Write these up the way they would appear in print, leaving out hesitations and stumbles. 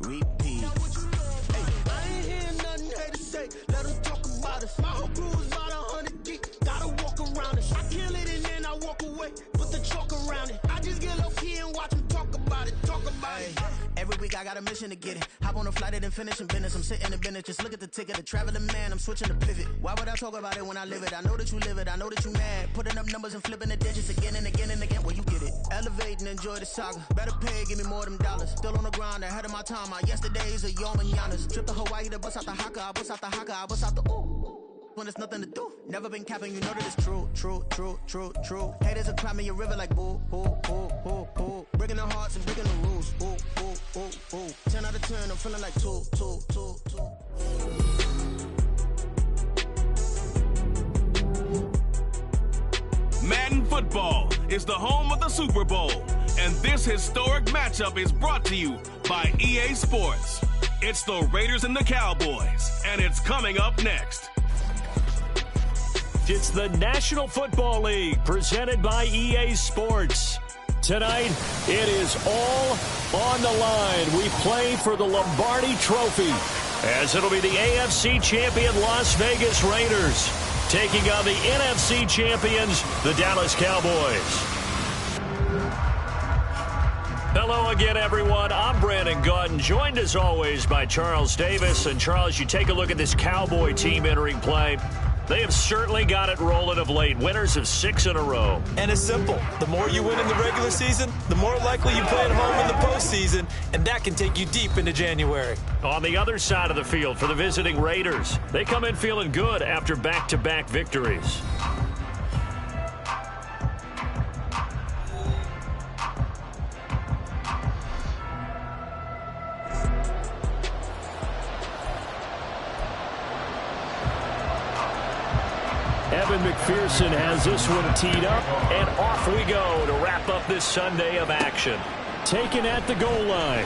repeat. Hey, I ain't hearing nothing hate to say. Let them talk about us. My whole crew is about 100 deep. Gotta walk around it. I kill it and then I walk away. Put the chalk around it. I just get low key and watch them talk about it. Talk about it. Every week I got a mission to get it. Hop on a flight and then finish in business. I'm sitting in business. Just look at the ticket. A traveling man. I'm switching to pivot. Why would I talk about it when I live it? I know that you live it. I know that you mad. Putting up numbers and flipping the digits again and again and again. Well, you get it. Elevate and enjoy the saga. Better pay, give me more than dollars. Still on the grind, ahead of my time. My yesterdays are your mananas. Trip to Hawaii to bust out the haka. I bust out the haka. I bust out the ooh. When there's nothing to do. Never been capping, you know that it's true, true, true, true, true. Haters are climbing your river like boo, boo, boo, boo, boo. Breaking the hearts and breaking the rules. Ooh, ooh, ooh, ooh. 10 out of 10, I'm feeling like 2, 2, 2, 2. Madden Football is the home of the Super Bowl, and this historic matchup is brought to you by EA Sports. It's the Raiders and the Cowboys, and it's coming up next. It's the National Football League presented by EA Sports. Tonight, it is all on the line. We play for the Lombardi Trophy, as it'll be the AFC champion Las Vegas Raiders taking on the NFC champions, the Dallas Cowboys. Hello again, everyone. I'm Brandon Gautin, joined as always by Charles Davis. And Charles, you take a look at this Cowboy team entering play. They have certainly got it rolling of late. Winners of 6 in a row. And it's simple. The more you win in the regular season, the more likely you play at home in the postseason, and that can take you deep into January. On the other side of the field for the visiting Raiders, they come in feeling good after back-to-back victories. Evan McPherson has this one teed up, and off we go to wrap up this Sunday of action. Taken at the goal line.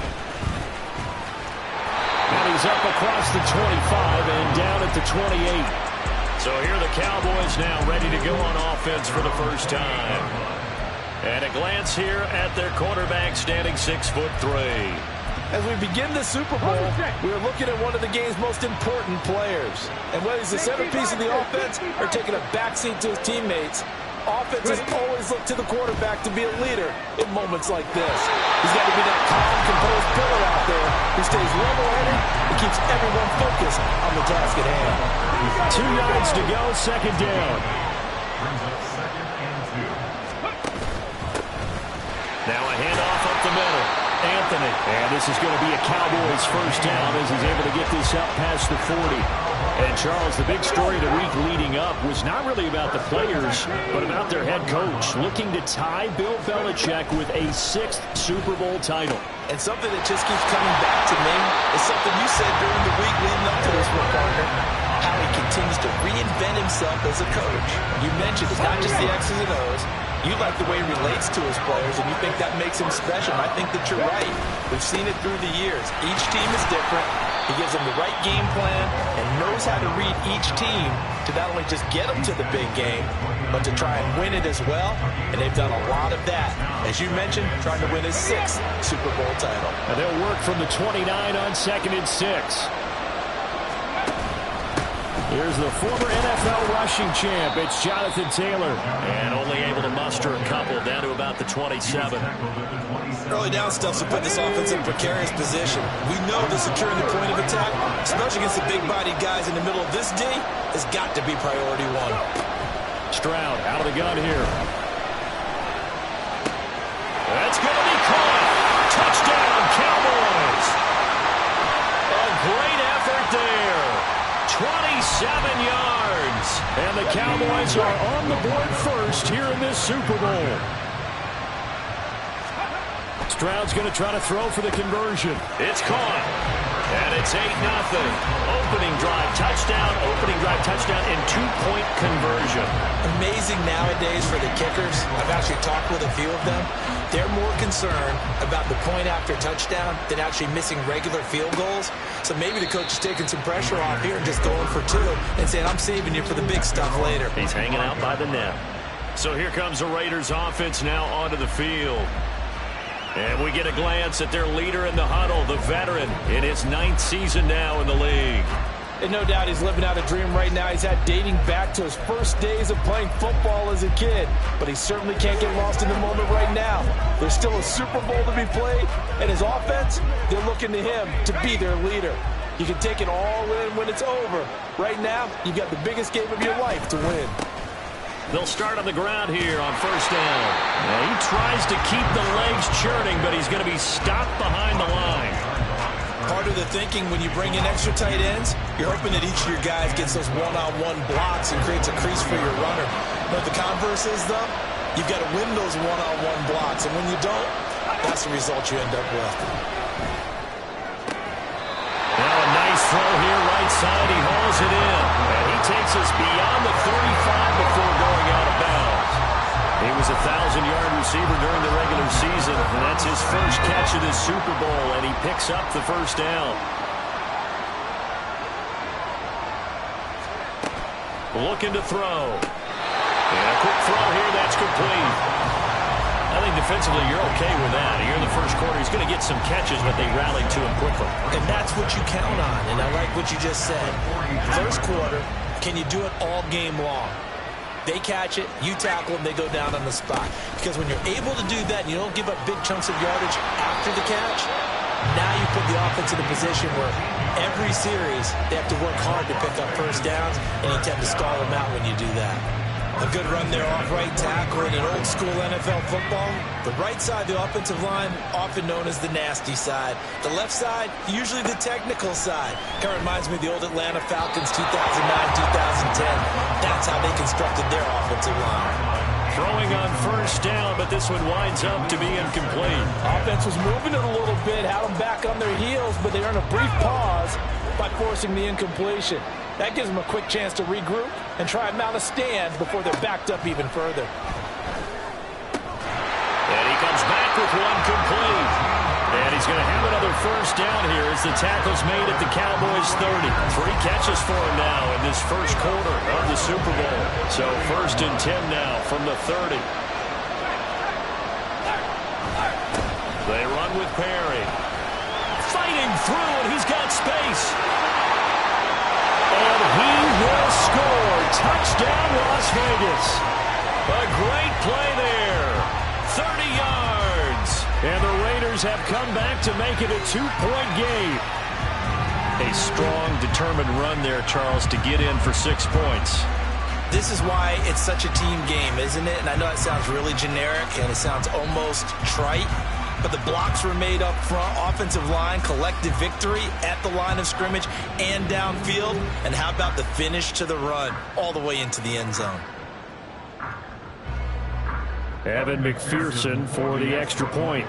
And he's up across the 25 and down at the 28. So here are the Cowboys now ready to go on offense for the first time. And a glance here at their quarterback standing 6'3". As we begin the Super Bowl, we're looking at one of the game's most important players. And whether he's the centerpiece of the offense or taking a backseat to his teammates, offenses always look to the quarterback to be a leader in moments like this. He's got to be that calm, composed pillar out there who stays level-headed and keeps everyone focused on the task at hand. 2 yards to go, second down. Now a handoff up the middle. Anthony. And this is going to be a Cowboys first down as he's able to get this up past the 40. And Charles, the big story of the week leading up was not really about the players, but about their head coach looking to tie Bill Belichick with a 6th Super Bowl title. And something that just keeps coming back to me is something you said during the week leading up to this one, partner. How he continues to reinvent himself as a coach. You mentioned it's not just the X's and O's. You like the way he relates to his players, and you think that makes him special. I think that you're right. We've seen it through the years. Each team is different. He gives them the right game plan and knows how to read each team to not only just get them to the big game, but to try and win it as well. And they've done a lot of that. As you mentioned, trying to win his 6th Super Bowl title. And they'll work from the 29 on 2nd and 6. Here's the former NFL rushing champ. It's Jonathan Taylor. And only able to muster a couple down to about the 27. Early down stuff will put this offense in a precarious position. We know that securing the point of attack, especially against the big-bodied guys in the middle of this D, has got to be priority 1. Stroud out of the gun here. That's going to be caught. Touchdown, Cowboys. A great effort there. 27 yards. And the Cowboys are on the board first here in this Super Bowl. Stroud's going to try to throw for the conversion. It's caught. And it's 8-0. Opening drive touchdown, and 2-point conversion. Amazing nowadays for the kickers. I've actually talked with a few of them. They're more concerned about the point after touchdown than actually missing regular field goals. So maybe the coach is taking some pressure off here and just going for 2 and saying, I'm saving you for the big stuff later. He's hanging out by the net. So here comes the Raiders offense now onto the field. And we get a glance at their leader in the huddle, the veteran, in his 9th season now in the league. And no doubt he's living out a dream right now. He's had dating back to his first days of playing football as a kid. But he certainly can't get lost in the moment right now. There's still a Super Bowl to be played, and his offense, they're looking to him to be their leader. You can take it all in when it's over. Right now, you've got the biggest game of your life to win. They'll start on the ground here on first down. Now he tries to keep the legs churning, but he's going to be stopped behind the line. Part of the thinking when you bring in extra tight ends, you're hoping that each of your guys gets those one-on-one blocks and creates a crease for your runner. But the converse is, though, you've got to win those one-on-one blocks. And when you don't, that's the result you end up with. Now a nice throw here right side. He hauls it in. And he takes us beyond the 35 before going out of bounds. He was a 1,000-yard receiver during the regular season, and that's his first catch of this Super Bowl, and he picks up the first down. Looking to throw. And a quick throw here, that's complete. I think defensively you're okay with that. Here in the first quarter, he's going to get some catches, but they rallied to him quickly. And that's what you count on, and I like what you just said. First quarter, can you do it all game long? They catch it, you tackle them, they go down on the spot. Because when you're able to do that and you don't give up big chunks of yardage after the catch, now you put the offense in a position where every series they have to work hard to pick up first downs, and you tend to stall them out when you do that. A good run there off right tackle in an old-school NFL football. The right side, the offensive line, often known as the nasty side. The left side, usually the technical side. Kind of reminds me of the old Atlanta Falcons 2009-2010. That's how they constructed their offensive line. Throwing on first down, but this one winds up to be incomplete. Offense was moving it a little bit, had them back on their heels, but they earned a brief pause by forcing the incompletion. That gives them a quick chance to regroup and try and mount a stand before they're backed up even further. And he comes back with one complete. And he's going to have another first down here as the tackle's made at the Cowboys' 30. 3 catches for him now in this first quarter of the Super Bowl. So first and 10 now from the 30. They run with Perry. Fighting through, and he's got space. And he will score. Touchdown, Las Vegas. A great play there. 30 yards. And the Raiders have come back to make it a 2-point game. A strong, determined run there, Charles, to get in for 6 points. This is why it's such a team game, isn't it? And I know it sounds really generic and it sounds almost trite, but the blocks were made up front, offensive line, collective victory at the line of scrimmage and downfield. And how about the finish to the run all the way into the end zone? Evan McPherson for the extra point.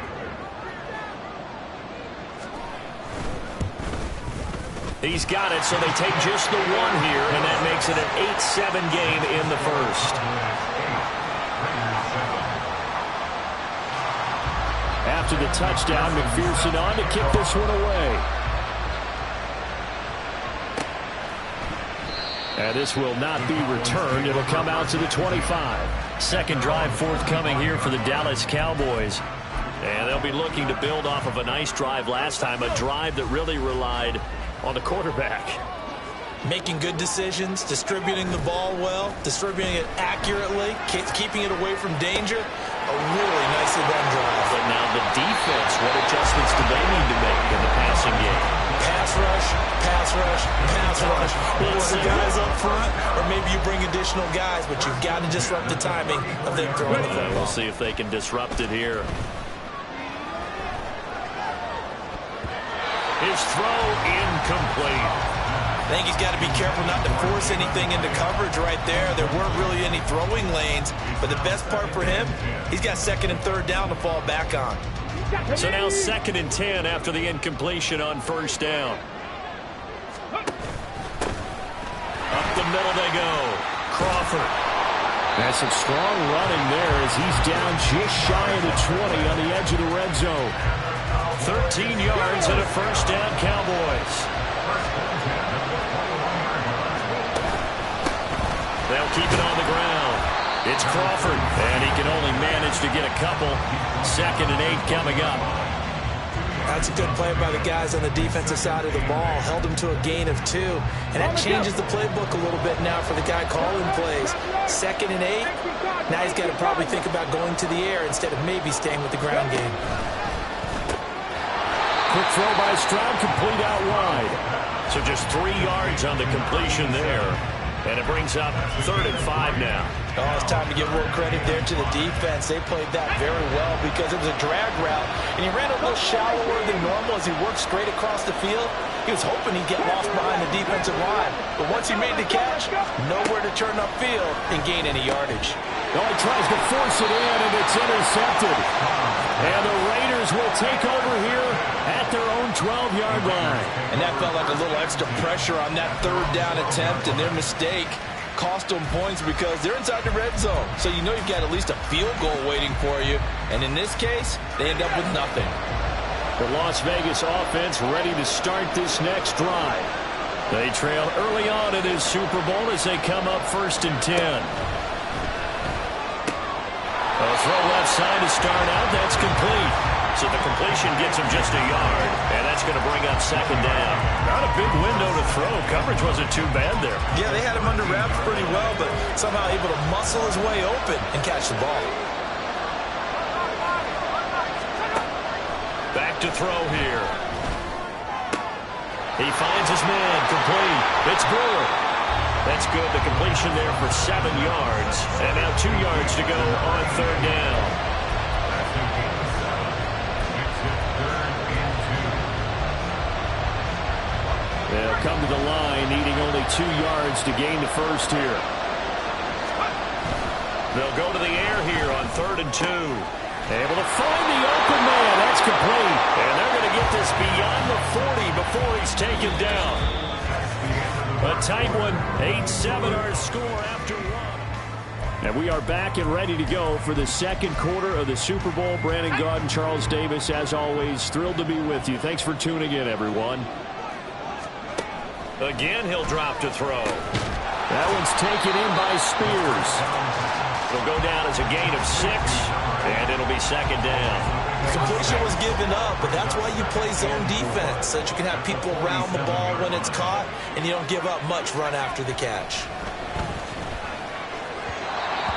He's got it, so they take just the one here, and that makes it an 8-7 game in the first. After the touchdown, McPherson on to kick this one away. And this will not be returned. It'll come out to the 25. Second drive forthcoming here for the Dallas Cowboys. And they'll be looking to build off of a nice drive last time, a drive that really relied on the quarterback. Making good decisions, distributing the ball well, distributing it accurately, keeping it away from danger. A really nicely run drive. But now the defense, what adjustments do they need to make in the passing game? Pass rush, pass rush, pass rush. Or the guys up front, or maybe you bring additional guys, but you've got to disrupt the timing of them throwing the football. We'll see if they can disrupt it here. His throw incomplete. I think he's got to be careful not to force anything into coverage right there. There weren't really any throwing lanes, but the best part for him, he's got second and third down to fall back on. So now second and 10 after the incompletion on first down. Up the middle they go. Crawford. That's some strong running there as he's down just shy of the 20 on the edge of the red zone. 13 yards and a first down, Cowboys. They'll keep it on the ground. It's Crawford, and he can only manage managed to get a couple. 2nd and 8 coming up. That's a good play by the guys on the defensive side of the ball. Held him to a gain of 2. And that changes the playbook a little bit now for the guy calling plays. 2nd and 8. Now he's got to probably think about going to the air instead of maybe staying with the ground game. Quick throw by Stroud, complete out wide. So just 3 yards on the completion there. And it brings up 3rd and 5 now. Oh, it's time to give more credit there to the defense. They played that very well because it was a drag route, and he ran a little shallower than normal as he worked straight across the field. He was hoping he'd get lost behind the defensive line, but once he made the catch, nowhere to turn upfield and gain any yardage. Oh, he tries to force it in, and it's intercepted. And the Raiders will take over here at their own 12-yard line. And that felt like a little extra pressure on that 3rd down attempt, and their mistake cost them points because they're inside the red zone. So you know you've got at least a field goal waiting for you. And in this case, they end up with nothing. The Las Vegas offense ready to start this next drive. They trail early on in this Super Bowl as they come up 1st and 10. A throw left side to start out. That's complete. So the completion gets him just a yard, and that's going to bring up 2nd down. Not a big window to throw. Coverage wasn't too bad there. Yeah, they had him under wraps pretty well, but somehow able to muscle his way open and catch the ball. Back to throw here. He finds his man, complete. It's Brewer. That's good. The completion there for 7 yards, and now 2 yards to go on 3rd down. They'll come to the line, needing only 2 yards to gain the first here. They'll go to the air here on 3rd and 2. Able to find the open man. That's complete. And they're going to get this beyond the 40 before he's taken down. A tight one. 8-7 our score after 1. And we are back and ready to go for the 2nd quarter of the Super Bowl. Brandon Gaudin, Charles Davis, as always, thrilled to be with you. Thanks for tuning in, everyone. Again, he'll drop to throw. That one's taken in by Spears. It'll go down as a gain of 6, and it'll be 2nd down. Completion was given up, but that's why you play zone defense, so that you can have people around the ball when it's caught, and you don't give up much run after the catch.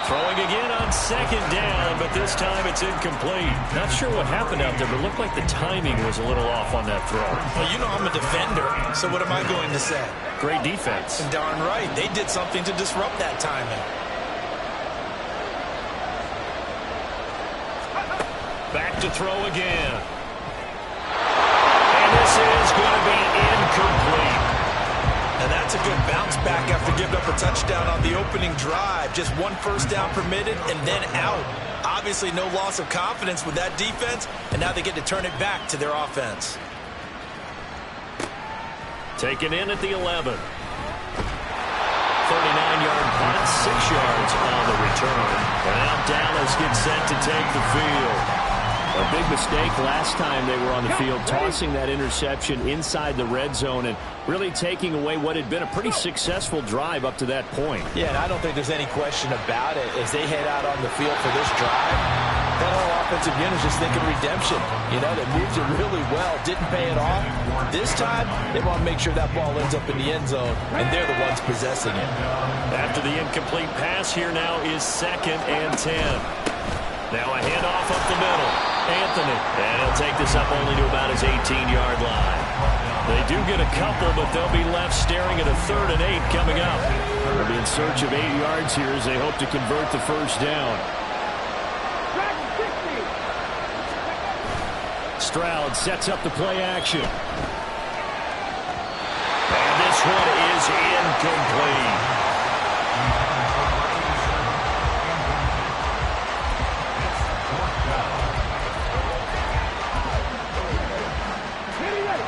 Throwing again on 2nd down, but this time it's incomplete. Not sure what happened out there, but it looked like the timing was a little off on that throw. Well, you know I'm a defender, so what am I going to say? Great defense. And darn right, they did something to disrupt that timing. Back to throw again. And this is going to be incomplete. And that's a good bounce back after giving up a touchdown on the opening drive. Just 1 first down permitted and then out. Obviously no loss of confidence with that defense, and now they get to turn it back to their offense. Taken in at the 11. 39-yard punt, 6 yards on the return. And now Dallas gets set to take the field. A big mistake last time they were on the field, tossing that interception inside the red zone and really taking away what had been a pretty successful drive up to that point. Yeah, and I don't think there's any question about it. As they head out on the field for this drive, that whole offensive unit is just thinking redemption. You know, they moved it really well, didn't pay it off. This time, they want to make sure that ball ends up in the end zone, and they're the ones possessing it. After the incomplete pass, here now is 2nd and 10. Now a handoff up the middle. Anthony. And he'll take this up only to about his 18-yard line. They do get a couple, but they'll be left staring at a 3rd and 8 coming up. They'll be in search of 8 yards here as they hope to convert the first down. Stroud sets up the play action. And this one is incomplete.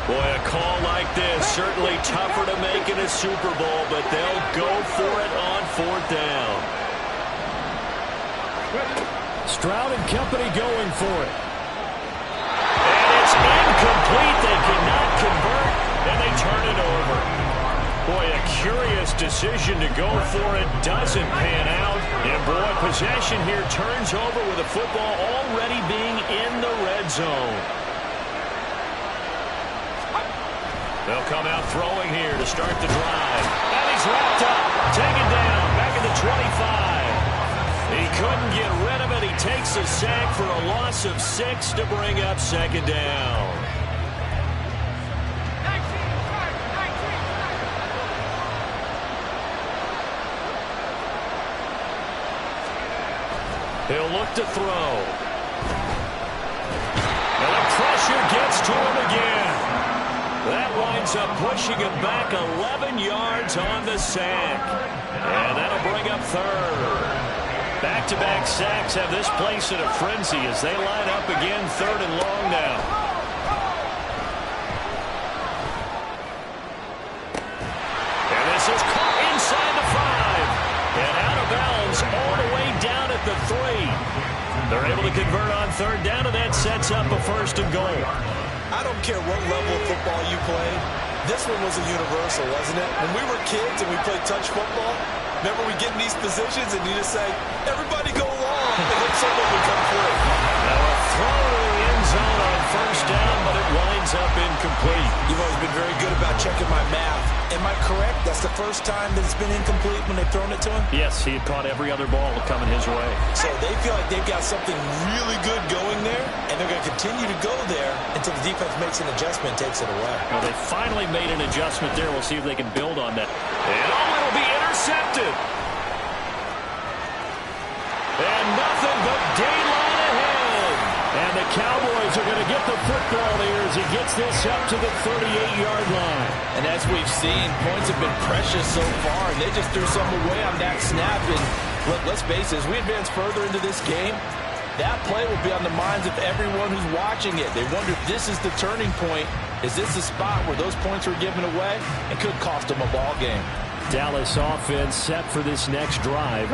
Boy, a call like this, certainly tougher to make in a Super Bowl, but they'll go for it on 4th down. Stroud and company going for it. And it's incomplete. They cannot convert, and they turn it over. Boy, a curious decision to go for it doesn't pan out. And, boy, possession here turns over with the football already being in the red zone. They'll come out throwing here to start the drive. And he's wrapped up, taken down, back at the 25. He couldn't get rid of it. He takes a sack for a loss of 6 to bring up second down. He'll look to throw. And the pressure gets to him again. That winds up pushing him back 11 yards on the sack. And that'll bring up third. Back-to-back sacks have this place in a frenzy as they line up again, 3rd and long now. And this is caught inside the 5. And out of bounds all the way down at the 3. They're able to convert on 3rd down, and that sets up a 1st and goal. I don't care what level of football you played. This one was a universal, wasn't it? When we were kids and we played touch football, remember we get in these positions and you just say, everybody go along, and hope someone would come through. Now a throw to the end zone on 1st down, but it winds up incomplete. You've always been very good about checking my math. Am I correct? That's the first time that it's been incomplete when they've thrown it to him? Yes, he had caught every other ball coming his way. So they feel like they've got something really good going there, and they're going to continue to go there until the defense makes an adjustment and takes it away. Well, they finally made an adjustment there. We'll see if they can build on that. And it'll be intercepted. And nothing but daylight ahead. And the Cowboys are going to get the football here as he gets this up to the 38-yard line. And as we've seen, points have been precious so far, and they just threw some away on that snap. And look, let's face it, as we advance further into this game, that play will be on the minds of everyone who's watching it. They wonder if this is the turning point. Is this the spot where those points were given away? It could cost them a ball game. Dallas offense set for this next drive.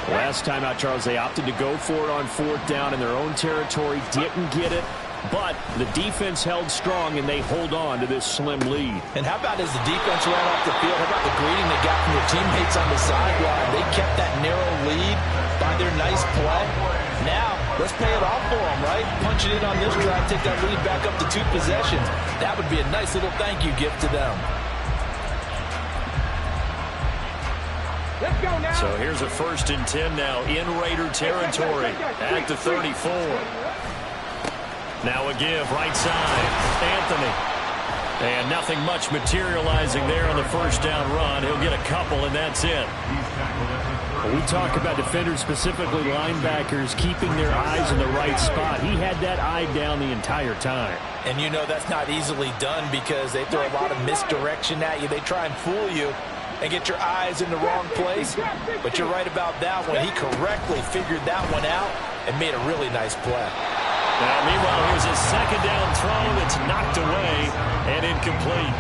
Last time out, Charles, they opted to go for it on 4th down in their own territory. Didn't get it, but the defense held strong, and they hold on to this slim lead. And how about as the defense ran off the field, how about the greeting they got from their teammates on the sideline? They kept that narrow lead by their nice play. Now, let's pay it off for them, right? Punch it in on this drive, take that lead back up to 2 possessions. That would be a nice little thank you gift to them. Let's go now. So here's a 1st and 10 now in Raider territory at the 34. Now a give, right side, Anthony. And nothing much materializing there on the 1st down run. He'll get a couple, and that's it. When we talk about defenders, specifically linebackers, keeping their eyes in the right spot. He had that eye down the entire time. And you know that's not easily done because they throw a lot of misdirection at you. They try and fool you and get your eyes in the wrong place. But you're right about that one. He correctly figured that one out and made a really nice play. Now, meanwhile, here's a 2nd down throw that's knocked away and incomplete.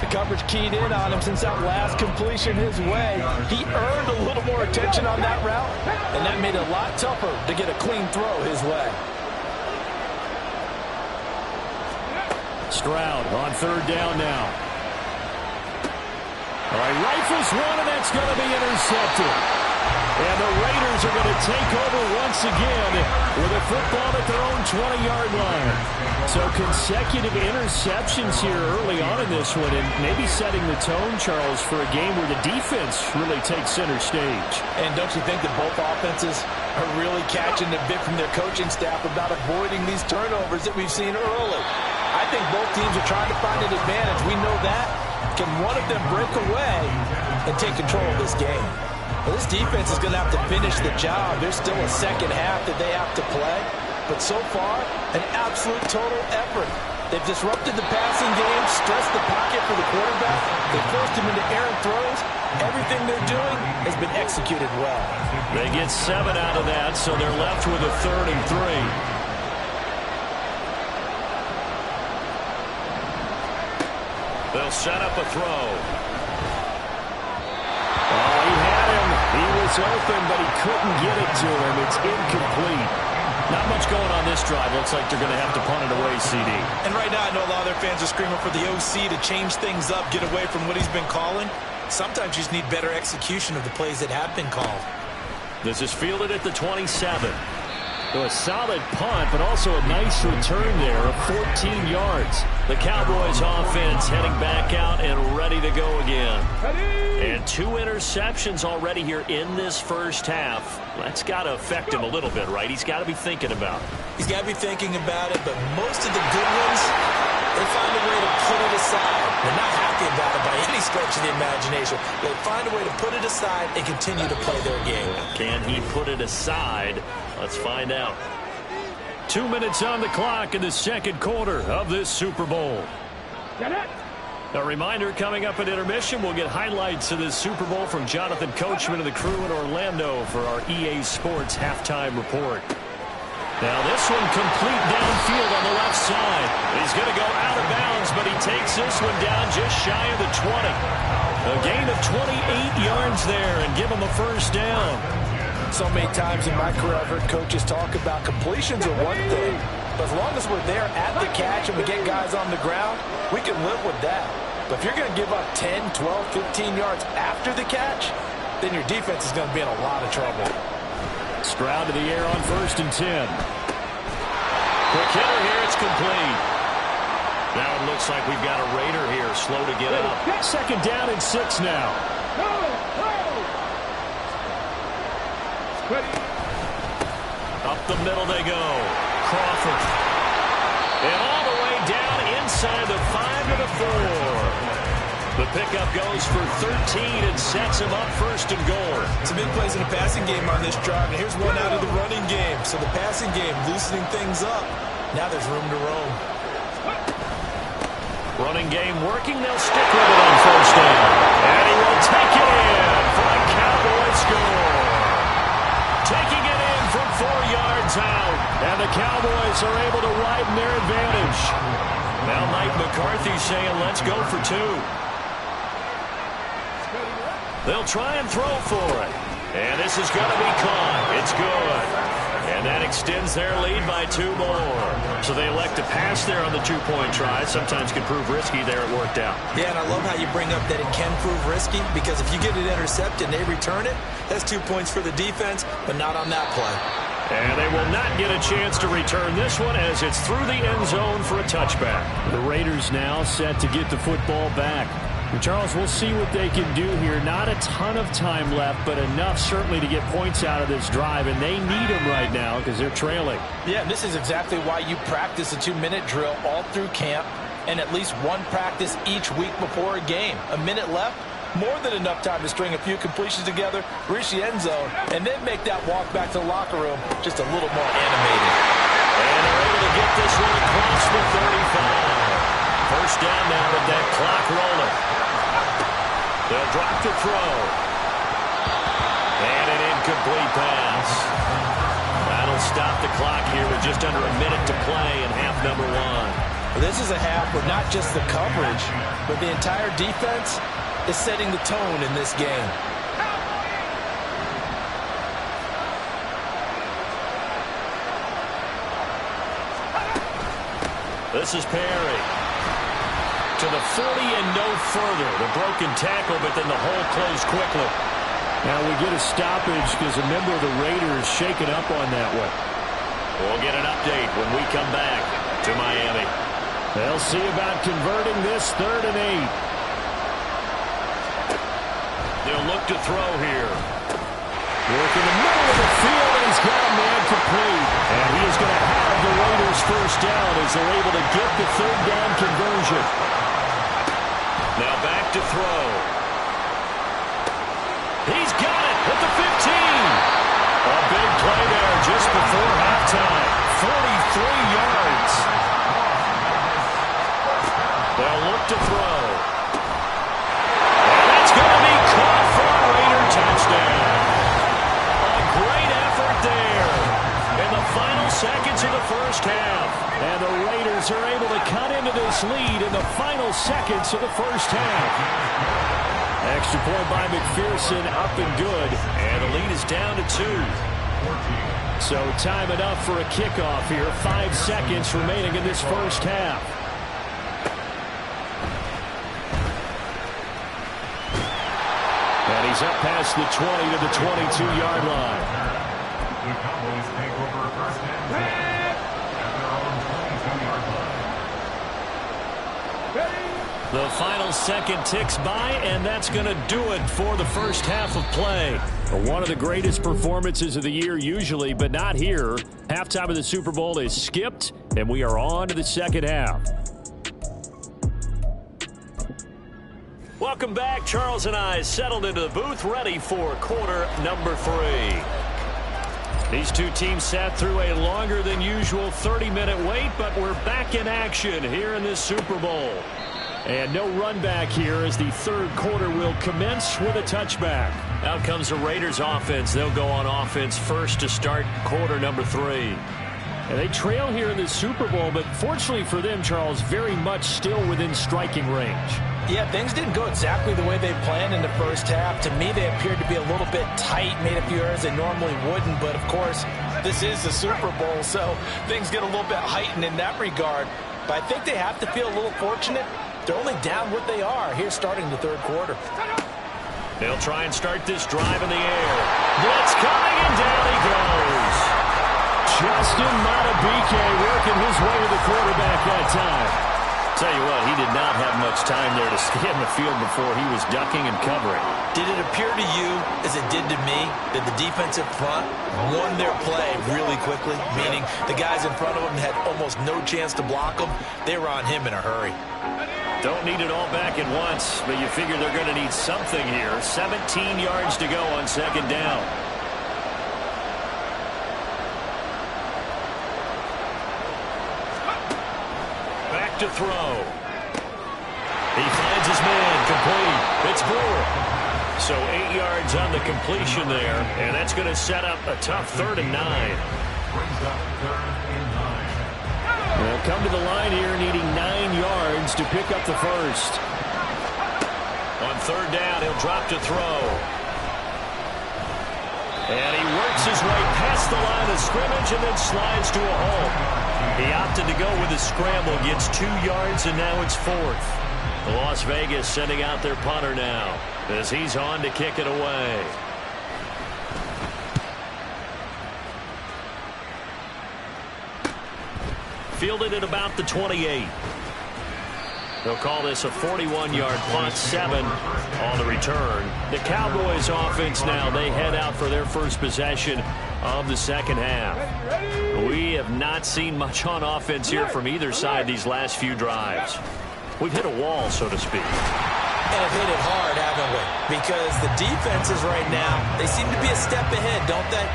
The coverage keyed in on him since that last completion his way. He earned a little more attention on that route, and that made it a lot tougher to get a clean throw his way. Stroud on 3rd down now. All right, rifles one, and that's going to be intercepted. And the Raiders are going to take over once again with a football at their own 20-yard line. So consecutive interceptions here early on in this one, and maybe setting the tone, Charles, for a game where the defense really takes center stage. And don't you think that both offenses are really catching the bit from their coaching staff about avoiding these turnovers that we've seen early? I think both teams are trying to find an advantage. We know that. Can one of them break away and take control of this game? Well, this defense is going to have to finish the job. There's still a second half that they have to play. But so far, an absolute total effort. They've disrupted the passing game, stressed the pocket for the quarterback. They've forced him into errant throws. Everything they're doing has been executed well. They get 7 out of that, so they're left with a 3rd and 3. They'll set up a throw. Oh, he had him. He was open, but he couldn't get it to him. It's incomplete. Not much going on this drive. Looks like they're going to have to punt it away, CD. And right now I know a lot of their fans are screaming for the OC to change things up, get away from what he's been calling. Sometimes you just need better execution of the plays that have been called. This is fielded at the 27. So a solid punt, but also a nice return there of 14 yards. The Cowboys offense heading back out and ready to go again. And 2 interceptions already here in this first half. That's got to affect him a little bit, right? He's got to be thinking about it. He's got to be thinking about it, but most of the good ones, they find a way to put it aside. They're not happy about it by any stretch of the imagination. They find a way to put it aside and continue to play their game. Can he put it aside? Let's find out. 2 minutes on the clock in the second quarter of this Super Bowl. A reminder, coming up at intermission, we'll get highlights of this Super Bowl from Jonathan Coachman and the crew in Orlando for our EA Sports halftime report. Now this one complete downfield on the left side. He's going to go out of bounds, but he takes this one down just shy of the 20. A gain of 28 yards there and give him a first down. So many times in my career I've heard coaches talk about completions are one thing, but as long as we're there at the catch and we get guys on the ground, we can live with that. But if you're going to give up 10, 12, 15 yards after the catch, then your defense is going to be in a lot of trouble. Stroud to the air on 1st and 10. Quick hitter here, it's complete. Now it looks like we've got a Raider here, slow to get up. 2nd down and 6 now. Up the middle they go. Crawford. And all the way down inside the 5 to the 4. The pickup goes for 13 and sets him up 1st and goal. Some big plays in the passing game on this drive, and here's one out of the running game. So the passing game loosening things up. Now there's room to roam. Running game working. They'll stick with it on 1st down. And he will take it in for a Cowboy score. Taking it in from 4 yards out. And the Cowboys are able to widen their advantage. Now Mike McCarthy saying, let's go for 2. They'll try and throw for it. And this is going to be caught. It's good. And that extends their lead by 2 more. So they elect to pass there on the 2-point try. Sometimes can prove risky. There it worked out. Yeah, and I love how you bring up that it can prove risky, because if you get it intercepted and they return it, that's 2 points for the defense, but not on that play. And they will not get a chance to return this one as it's through the end zone for a touchback. The Raiders now set to get the football back. Charles, we'll see what they can do here. Not a ton of time left, but enough certainly to get points out of this drive, and they need them right now because they're trailing. Yeah, this is exactly why you practice a 2-minute drill all through camp and at least one practice each week before a game. A minute left, more than enough time to string a few completions together, reach the end zone, and then make that walk back to the locker room just a little more animated. And they're able to get this one across the 35. First down now with that clock rolling. They'll drop the throw. And an incomplete pass. That'll stop the clock here with just under a minute to play in half number 1. This is a half where not just the coverage, but the entire defense is setting the tone in this game. This is Perry. To the 40 and no further. The broken tackle, but then the hole closed quickly. Now we get a stoppage because a member of the Raiders shaken up on that one. We'll get an update when we come back to Miami. They'll see about converting this 3rd and 8. They'll look to throw here. Work in the middle of the field, and he's got a man complete. And he is going to have the Raiders first down as they're able to get the 3rd down conversion. Now back to throw. He's got it at the 15. A big play there just before halftime. 43 yards. They'll look to throw. And that's going to be caught for a Raider touchdown. A great effort there in the final seconds of the first half. And the Raiders are able to cut into this lead in the final seconds of the first half. Extra point by McPherson, up and good. And the lead is down to 2. So time enough for a kickoff here. 5 seconds remaining in this first half. He's up past the 20 to the 22-yard line. The Cowboys take over first and 10 at their own 22-yard line. The final second ticks by, and that's going to do it for the first half of play. One of the greatest performances of the year usually, but not here. Halftime of the Super Bowl is skipped, and we are on to the second half. Welcome back. Charles and I settled into the booth, ready for quarter number 3. These two teams sat through a longer than usual 30-minute wait, but we're back in action here in this Super Bowl. And no run back here as the third quarter will commence with a touchback. Out comes the Raiders offense. They'll go on offense first to start quarter number 3. And they trail here in the Super Bowl, but fortunately for them, Charles, very much still within striking range. Yeah, things didn't go exactly the way they planned in the first half. To me, they appeared to be a little bit tight, made a few errors they normally wouldn't. But, of course, this is the Super Bowl, so things get a little bit heightened in that regard. But I think they have to feel a little fortunate. They're only down what they are here starting the third quarter. They'll try and start this drive in the air. Blitz coming, and down he goes. Justin Madubuike working his way to the quarterback that time. Tell you what, he did not have much time there to scan the field before he was ducking and covering. Did it appear to you, as it did to me, that the defensive front won their play really quickly? Meaning the guys in front of him had almost no chance to block him. They were on him in a hurry. Don't need it all back at once, but you figure they're going to need something here. 17 yards to go on second down. Back to throw. He finds his man, complete. It's Brewer. So 8 yards on the completion there, and that's going to set up a tough 3rd and 9. Brings up 3rd and 9. They'll come to the line here needing 9 yards to pick up the first. On 3rd down, he'll drop to throw. And he works his way past the line of scrimmage and then slides to a hole. He opted to go with a scramble, gets 2 yards, and now it's 4th. Las Vegas sending out their punter now as he's on to kick it away. Fielded at about the 28. They'll call this a 41-yard punt, 7 on the return. The Cowboys offense now, they head out for their first possession of the second half. We have not seen much on offense here from either side these last few drives. We've hit a wall, so to speak. And have hit it hard, haven't we? Because the defenses right now, they seem to be a step ahead, don't they?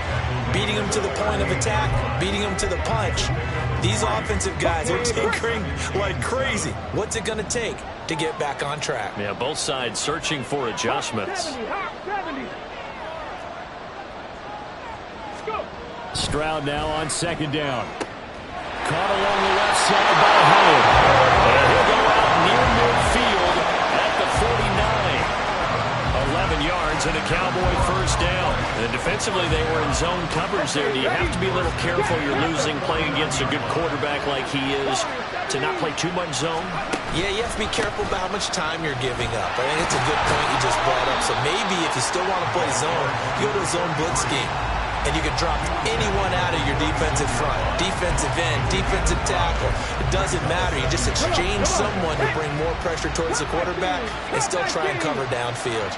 Beating them to the point of attack, beating them to the punch. These offensive guys are tinkering like crazy. What's it going to take to get back on track? Yeah, both sides searching for adjustments. Stroud now on second down. Caught along the left side by Howard. And he'll go out near midfield at the 49. 11 yards and a Cowboy first down. And defensively, they were in zone coverage there. Do you have to be a little careful you're losing playing against a good quarterback like he is to not play too much zone? Yeah, you have to be careful about how much time you're giving up. I think it's a good point you just brought up. So maybe if you still want to play zone, you go to a zone blitz scheme. And you can drop anyone out of your defensive front. Defensive end, defensive tackle. It doesn't matter. You just exchange someone to bring more pressure towards the quarterback and still try and cover downfield.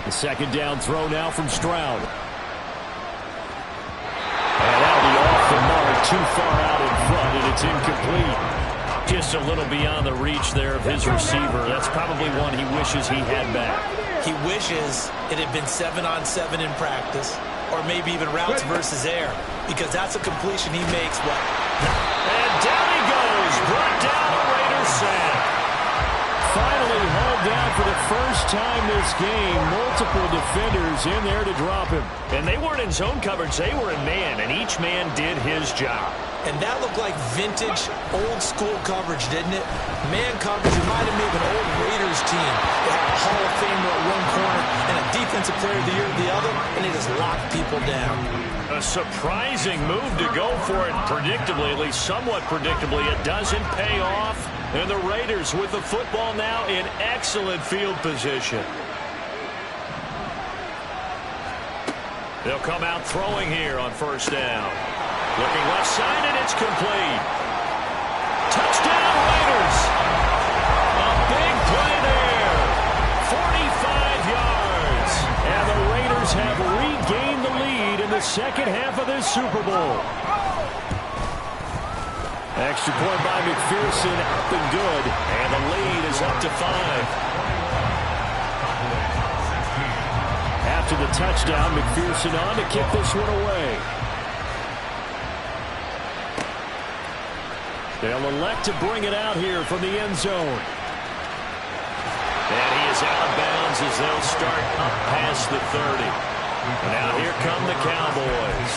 The second down throw now from Stroud. And that'll be off the mark, too far out in front, and it's incomplete. Just a little beyond the reach there of his receiver. That's probably one he wishes he had back. He wishes it had been 7-on-7 in practice, or maybe even routes versus air, because that's a completion he makes. And down he goes, brought down a Raiders sack. Finally hauled down for the first time this game. Multiple defenders in there to drop him. And they weren't in zone coverage, they were in man, and each man did his job. And that looked like vintage, old-school coverage, didn't it? Man coverage reminded me of an old Raiders team. They had a Hall of Famer at one corner and a Defensive Player of the Year at the other, and they just locked people down. A surprising move to go for it predictably, at least somewhat predictably. It doesn't pay off. And the Raiders with the football now in excellent field position. They'll come out throwing here on first down. Looking left side, and it's complete. Touchdown, Raiders. A big play there. 45 yards. And the Raiders have regained the lead in the second half of this Super Bowl. Extra point by McPherson, up and good. And the lead is up to 5. After the touchdown, McPherson on to kick this one away. They'll elect to bring it out here from the end zone. And he is out of bounds as they'll start up past the 30. Now here come the Cowboys.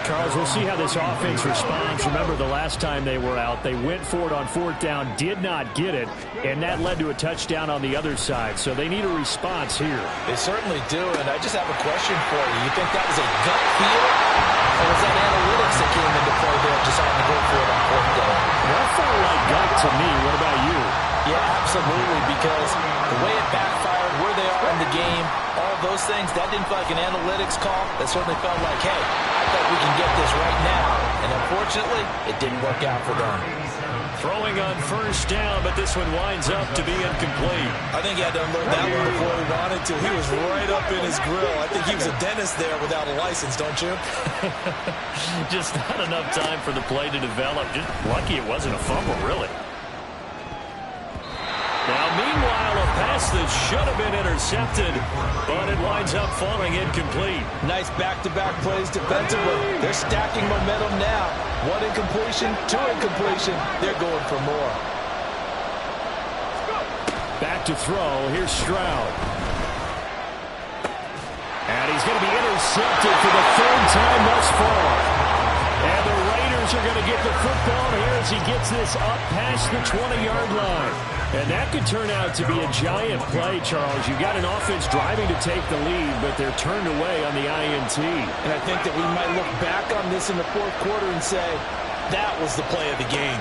Charles, we'll see how this offense responds. Remember, the last time they were out, they went for it on fourth down, did not get it, and that led to a touchdown on the other side. So they need a response here. They certainly do, and I just have a question for you. You think that was a gut feel, or was that analytics that came into play there, deciding to go for it on fourth down? That felt like gut to me. What about you? Yeah, absolutely, because the way it backfired, where they are in the game, all those things, that didn't feel like an analytics call. That certainly felt like, hey, I thought we can get this right now. And unfortunately, it didn't work out for them. Throwing on first down, but this one winds up to be incomplete. I think he had to unload that one before he wanted to. He was right up in his grill. I think he was a dentist there without a license, don't you? Just not enough time for the play to develop. Just lucky it wasn't a fumble, really. Now, meanwhile, a pass that should have been intercepted, but it winds up falling incomplete. Nice back-to-back plays defensively. They're stacking momentum now. 1 incompletion, 2 incompletion. They're going for more. Back to throw. Here's Stroud. And he's going to be intercepted for the 3rd time thus far. And the Raiders are going to get the football here as he gets this up past the 20-yard line. And that could turn out to be a giant play, Charles. You've got an offense driving to take the lead, but they're turned away on the INT. And I think that we might look back on this in the 4th quarter and say, that was the play of the game.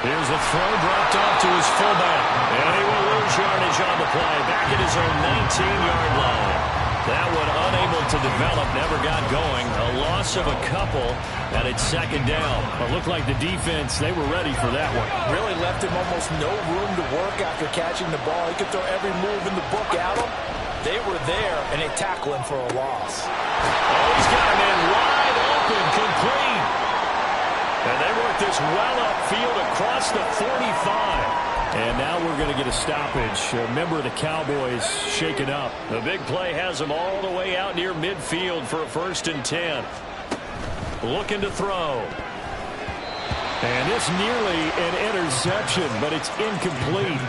Here's a throw dropped off to his fullback. And he will lose yardage on the play. Back at his own 19-yard line. That one unable to develop, never got going. A loss of a couple, and it's 2nd down. It looked like the defense, they were ready for that one. Really left him almost no room to work after catching the ball. He could throw every move in the book at him. They were there, and they tackle him for a loss. Oh, he's got him in wide open, complete. And they work this well upfield across the 45. And now we're going to get a stoppage. A member of the Cowboys shaken up. The big play has them all the way out near midfield for a 1st and 10. Looking to throw. And it's nearly an interception, but it's incomplete.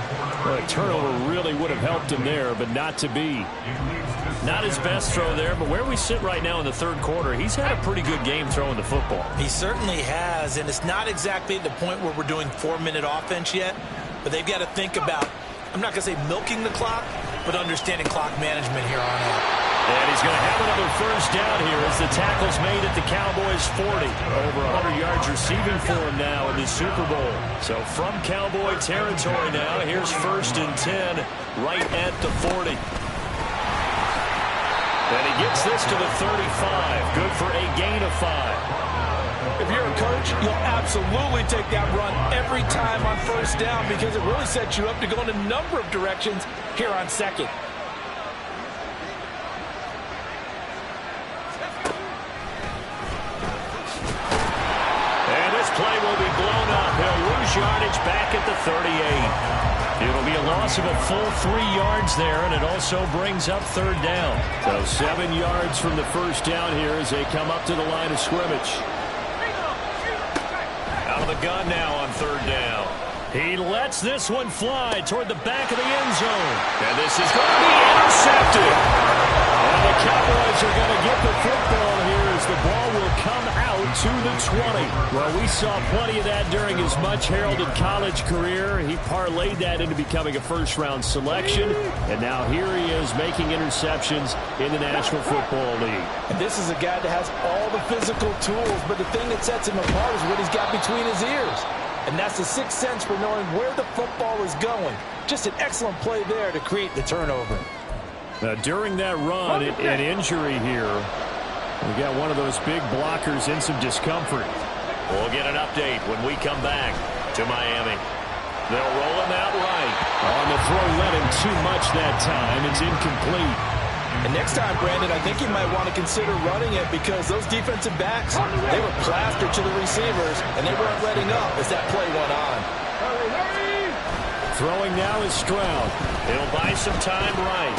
Well, a turnover really would have helped him there, but not to be. Not his best throw there, but where we sit right now in the 3rd quarter, he's had a pretty good game throwing the football. He certainly has, and it's not exactly at the point where we're doing 4-minute offense yet. But they've got to think about, I'm not going to say milking the clock, but understanding clock management here on out. And he's going to have another 1st down here as the tackle's made at the Cowboys' 40. Over 100 yards receiving for him now in the Super Bowl. So from Cowboy territory now, here's 1st and 10 right at the 40. And he gets this to the 35. Good for a gain of 5. If you're a coach, you'll absolutely take that run every time on 1st down because it really sets you up to go in a number of directions here on 2nd. And this play will be blown up. He'll lose yardage back at the 38. It'll be a loss of a full 3 yards there, and it also brings up 3rd down. So 7 yards from the 1st down here as they come up to the line of scrimmage. Out of the gun now on 3rd down. He lets this one fly toward the back of the end zone. And this is going to be intercepted. And the Cowboys are going to get the football here as the ball will come out to the 20. Well, we saw plenty of that during his much-heralded college career. He parlayed that into becoming a 1st-round selection. And now here he is making interceptions in the National Football League. And this is a guy that has all the physical tools, but the thing that sets him apart is what he's got between his ears. And that's the sixth sense for knowing where the football is going. Just an excellent play there to create the turnover. Now, during that run, an injury here. We got one of those big blockers in some discomfort. We'll get an update when we come back to Miami. They'll roll him out right. On the throw, let him too much that time. It's incomplete. And next time, Brandon, I think you might want to consider running it because those defensive backs, they were plastered to the receivers, and they weren't letting up as that play went on. Throwing now is Stroud. He'll buy some time right.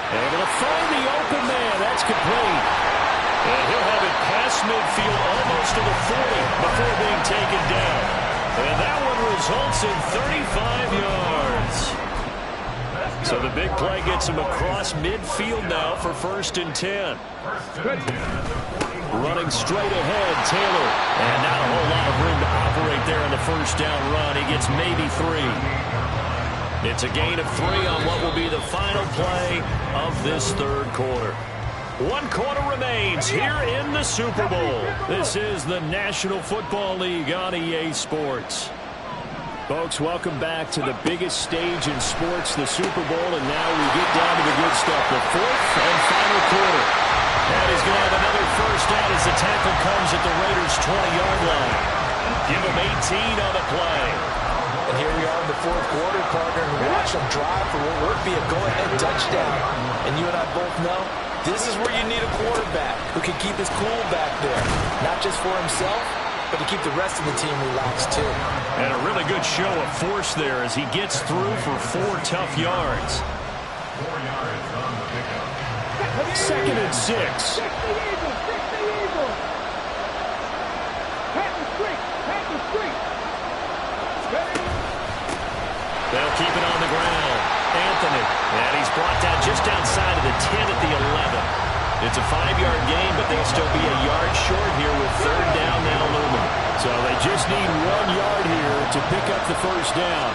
Able to find the open man. That's complete. And he'll have it past midfield almost to the 40 before being taken down. And that one results in 35 yards. So the big play gets him across midfield now for 1st and 10. Running straight ahead, Taylor. And not a whole lot of room to operate there in the first down run. He gets maybe 3. It's a gain of 3 on what will be the final play of this third quarter. 1 quarter remains here in the Super Bowl. This is the National Football League on EA Sports. Folks, welcome back to the biggest stage in sports, the Super Bowl, and now we get down to the good stuff, the 4th and final quarter. And he's going to have another first down as the tackle comes at the Raiders' 20-yard line. Give him 18 on the play. And here we are in the 4th quarter, partner, and watch them drive for what would be a go-ahead touchdown. And you and I both know this is where you need a quarterback who can keep his cool back there, not just for himself, but to keep the rest of the team relaxed, too. And a really good show of force there as he gets through for 4 tough yards. 4 yards on the pickup. 2nd and 6. They'll keep it on the ground. Anthony. And he's brought down just outside of the 10 at the 11. It's a 5-yard gain, but they'll still be a yard short here with 3rd down now looming. So they just need 1 yard here to pick up the first down.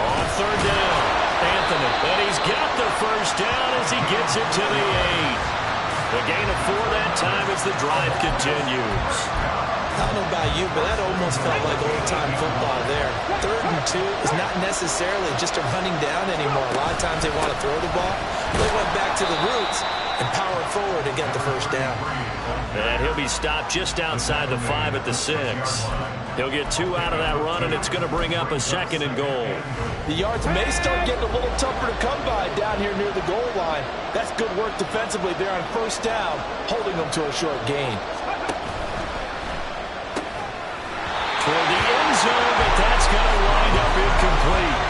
On 3rd down, Anthony. And he's got the first down as he gets it to the 8. The gain of 4 that time as the drive continues. I don't know about you, but that almost felt like old-time football there. 3rd and 2 is not necessarily just a running down anymore. A lot of times they want to throw the ball. They went back to the roots and powered forward to get the first down. And he'll be stopped just outside the 5 at the 6. He'll get 2 out of that run, and it's going to bring up a 2nd and goal. The yards may start getting a little tougher to come by down here near the goal line. That's good work defensively there on 1st down, holding them to a short gain. Toward the end zone, but that's going to wind up incomplete.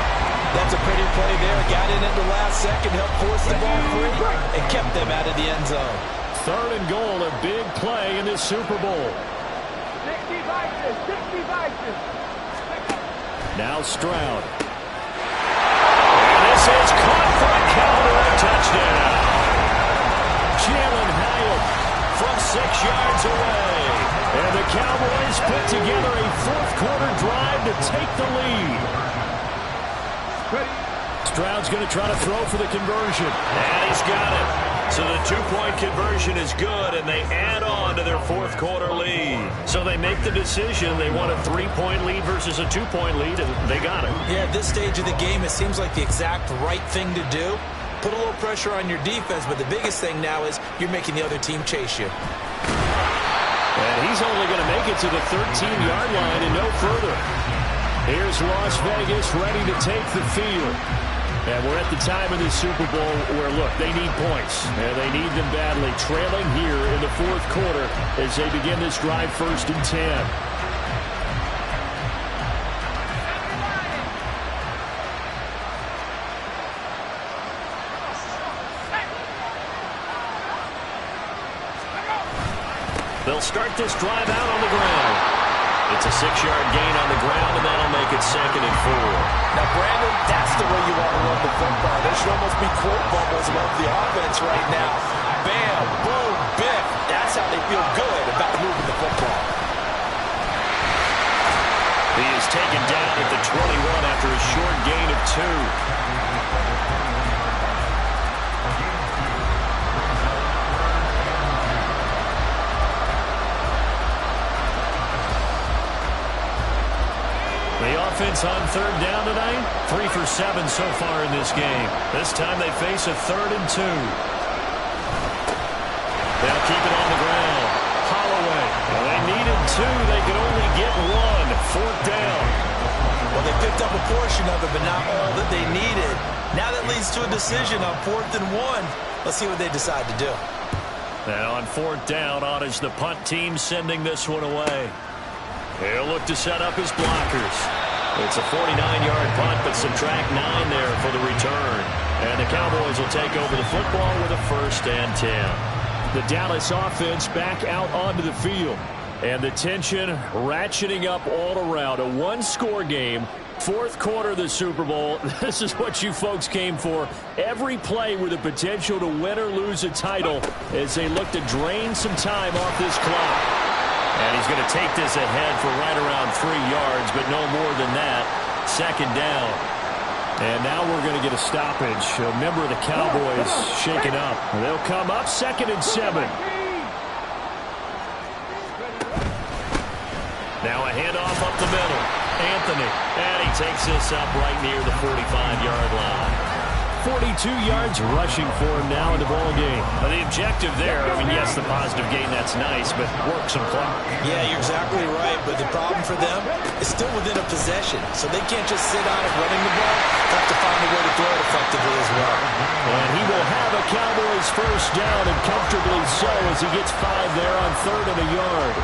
That's a pretty play there. Got in at the last second, helped force the ball free, and kept them out of the end zone. 3rd and goal, a big play in this Super Bowl. 60 vices. Now Stroud. And this is caught for a Cowboy touchdown. Jalen Hyatt from 6 yards away. And the Cowboys put together a 4th quarter drive to take the lead. Stroud's going to try to throw for the conversion. And he's got it. So the 2-point conversion is good, and they add on to their 4th quarter lead. So they make the decision. They want a 3-point lead versus a 2-point lead, and they got it. Yeah, at this stage of the game, it seems like the exact right thing to do. Put a little pressure on your defense, but the biggest thing now is you're making the other team chase you. And he's only going to make it to the 13-yard line and no further. Here's Las Vegas ready to take the field. And we're at the time of this Super Bowl where, look, they need points. And they need them badly. Trailing here in the 4th quarter as they begin this drive 1st and 10. They'll start this drive out on the ground. It's a 6-yard gain on the ground, and that'll make it 2nd and 4. Now, Brandon, that's the way you want to run the football. There should almost be quote bubbles above the offense right now. Bam, boom, biff. That's how they feel good about moving the football. He is taken down at the 21 after a short gain of 2. The offense on third down tonight, 3 for 7 so far in this game. This time they face a 3rd and 2. They'll keep it on the ground. Holloway. Well, they needed 2. They could only get 1. 4th down. Well, they picked up a portion of it, but not all that they needed. Now that leads to a decision on 4th and 1. Let's see what they decide to do. Now on 4th down, on is the punt team sending this one away. He'll look to set up his blockers. It's a 49-yard punt, but subtract 9 there for the return. And the Cowboys will take over the football with a 1st and 10. The Dallas offense back out onto the field. And the tension ratcheting up all around. A one-score game. 4th quarter of the Super Bowl. This is what you folks came for. Every play with the potential to win or lose a title as they look to drain some time off this clock. And he's going to take this ahead for right around 3 yards, but no more than that. 2nd down. And now we're going to get a stoppage. A member of the Cowboys shaken up. They'll come up 2nd and 7. Now a handoff up the middle. Anthony. And he takes this up right near the 45-yard line. 42 yards rushing for him now in the ball game. The objective there, I mean, yes, the positive gain, that's nice, but work some clock. Yeah, you're exactly right, but the problem for them is still within a possession, so they can't just sit on it running the ball. They have to find a way to throw it effectively as well. And he will have a Cowboys 1st down, and comfortably so, as he gets 5 there on 3rd and a yard.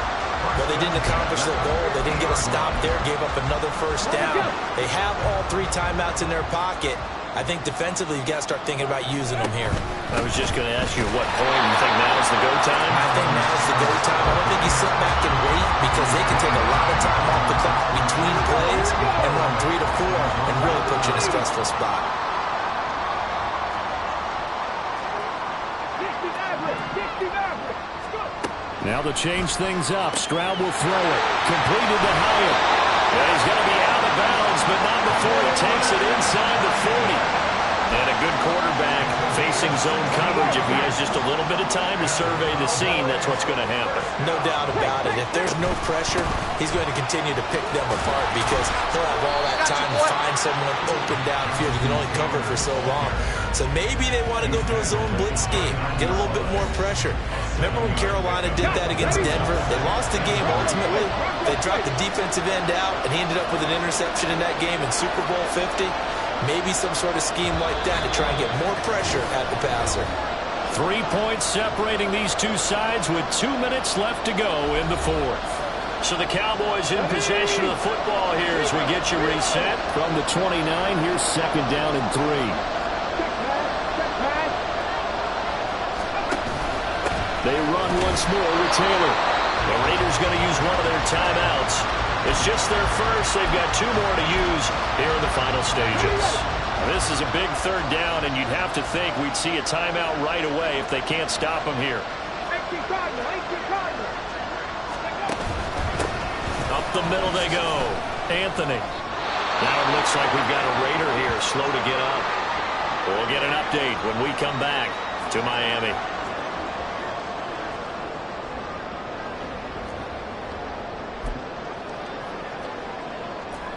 Well, they didn't accomplish their goal. They didn't get a stop there, gave up another 1st down. They have all 3 timeouts in their pocket. I think defensively you've got to start thinking about using them here. I was just going to ask you at what point you think now is the go time? I think now is the go time. I don't think you sit back and wait because they can take a lot of time off the clock between plays and run 3 to 4 and really put you in a stressful spot. Now to change things up. Stroud will throw it. Completed to Hyatt. And he's going to be out of bounds, but not before he takes it inside the 40. And a good quarterback facing zone coverage. If he has just a little bit of time to survey the scene, that's what's going to happen. No doubt about it. If there's no pressure, he's going to continue to pick them apart because he'll have all that time to find someone open downfield. You can only cover for so long. So maybe they want to go through a zone blitz scheme, get a little bit more pressure. Remember when Carolina did that against Denver? They lost the game ultimately. They dropped the defensive end out, and he ended up with an interception in that game in Super Bowl 50. Maybe some sort of scheme like that to try and get more pressure at the passer. 3 points separating these two sides with 2 minutes left to go in the 4th. So the Cowboys in possession of the football here as we get you reset. From the 29, here's 2nd down and 3. They run once more with Taylor. The Raiders going to use one of their timeouts. It's just their first. They've got 2 more to use here in the final stages. This is a big 3rd down, and you'd have to think we'd see a timeout right away if they can't stop them here. Up the middle they go. Anthony. Now it looks like we've got a Raider here, slow to get up. We'll get an update when we come back to Miami.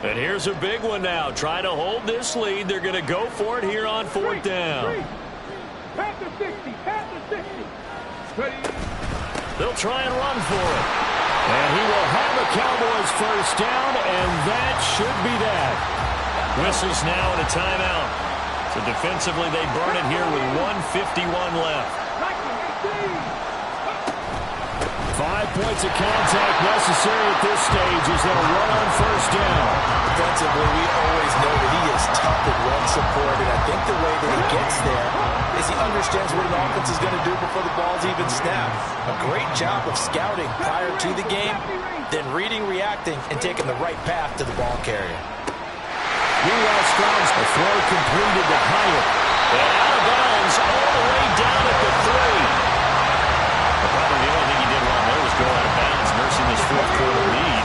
And here's a big one now. Trying to hold this lead. They're going to go for it here on 4th down. Pat the 60. Pat the 60. Ready. They'll try and run for it. And he will have a Cowboys 1st down, and that should be that. Whistles now and a timeout. So defensively, they burn it here with 1:51 left. 5 points of contact necessary at this stage as they'll run on 1st down. Defensively, we always know that he is tough at run support, and I think the way that he gets there is he understands what an offense is going to do before the ball's even snapped. A great job of scouting prior to the game, then reading, reacting, and taking the right path to the ball carrier. Meanwhile, Stroud's a throw completed to Hyatt. And out of bounds all the way down at the 3. Probably the only thing he did wrong there was go out of bounds, nursing this 4th quarter lead.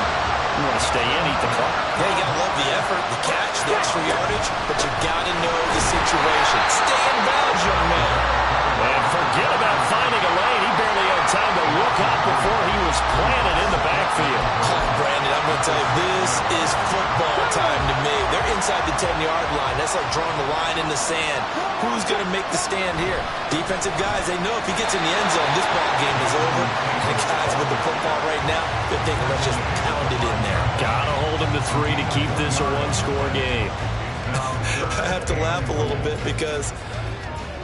You want to stay in, eat the clock. Yeah, you got to love the effort, the catch, the extra yardage, but you got to know the situation. Stay in bounds, young man. And forget about finding a lane. He barely had time to look broke up before he was planted in the backfield. Brandon, I'm going to tell you, this is football time to me. They're inside the 10-yard line. That's like drawing the line in the sand. Who's going to make the stand here? Defensive guys, they know if he gets in the end zone, this ball game is over. And the guys with the football right now, they're thinking, let's just pound it in there. Gotta hold him to 3 to keep this a one-score game. I have to laugh a little bit because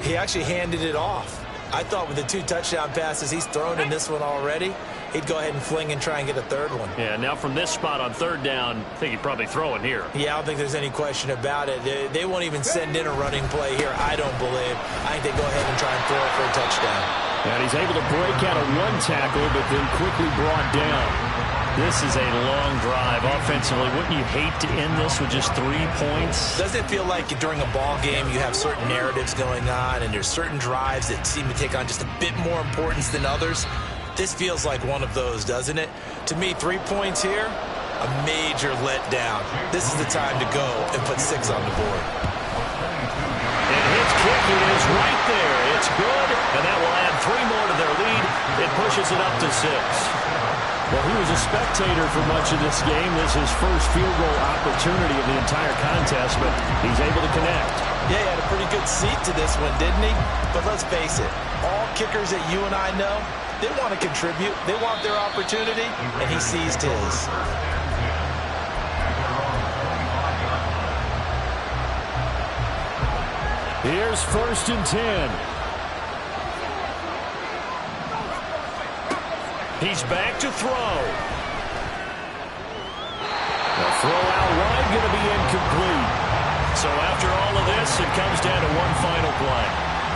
he actually handed it off. I thought with the 2 touchdown passes he's thrown in this one already, he'd go ahead and fling and try and get a third one. Yeah, now from this spot on 3rd down, I think he'd probably throw it here. Yeah, I don't think there's any question about it. They won't even send in a running play here, I don't believe. I think they go ahead and try and throw it for a touchdown. And he's able to break out of 1 tackle, but then quickly brought down. This is a long drive offensively. Wouldn't you hate to end this with just 3 points? Doesn't it feel like during a ball game you have certain narratives going on and there's certain drives that seem to take on just a bit more importance than others? This feels like one of those, doesn't it? To me, 3 points here, a major letdown. This is the time to go and put 6 on the board. And his kicking is right there. It's good, and that will add 3 more to their lead. It pushes it up to 6. Well, he was a spectator for much of this game. This is his first field goal opportunity of the entire contest, but he's able to connect. Yeah, he had a pretty good seat to this one, didn't he? But let's face it, all kickers that you and I know, they want to contribute. They want their opportunity, and he seized his. Here's 1st and 10. He's back to throw. The throw out wide going to be incomplete. So after all of this, it comes down to 1 final play.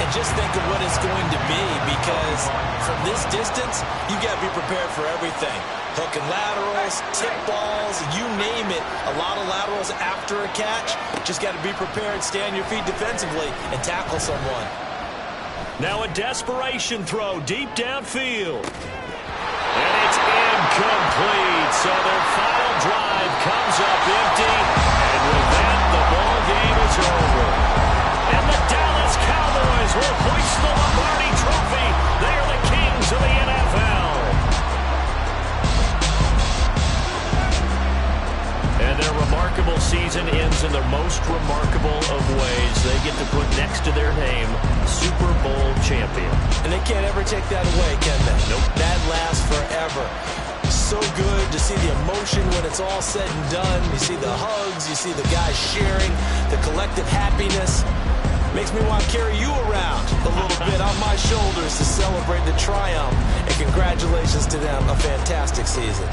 And just think of what it's going to be, because from this distance, you got to be prepared for everything. Hook and laterals, tip balls, you name it. A lot of laterals after a catch. Just got to be prepared, stay on your feet defensively, and tackle someone. Now a desperation throw deep downfield. And it's incomplete. So their final drive comes up empty. And with that, the ball game is over. And the Dallas Cowboys will hoist the Lombardi Trophy. They are the kings of the NFL. And their remarkable season ends in the most remarkable of ways. They get to put next to their name, Super Bowl champion. And they can't ever take that away, can they? Nope. That lasts forever. So good to see the emotion when it's all said and done. You see the hugs, you see the guys sharing, the collective happiness. Makes me want to carry you around a little bit on my shoulders to celebrate the triumph. And congratulations to them, a fantastic season.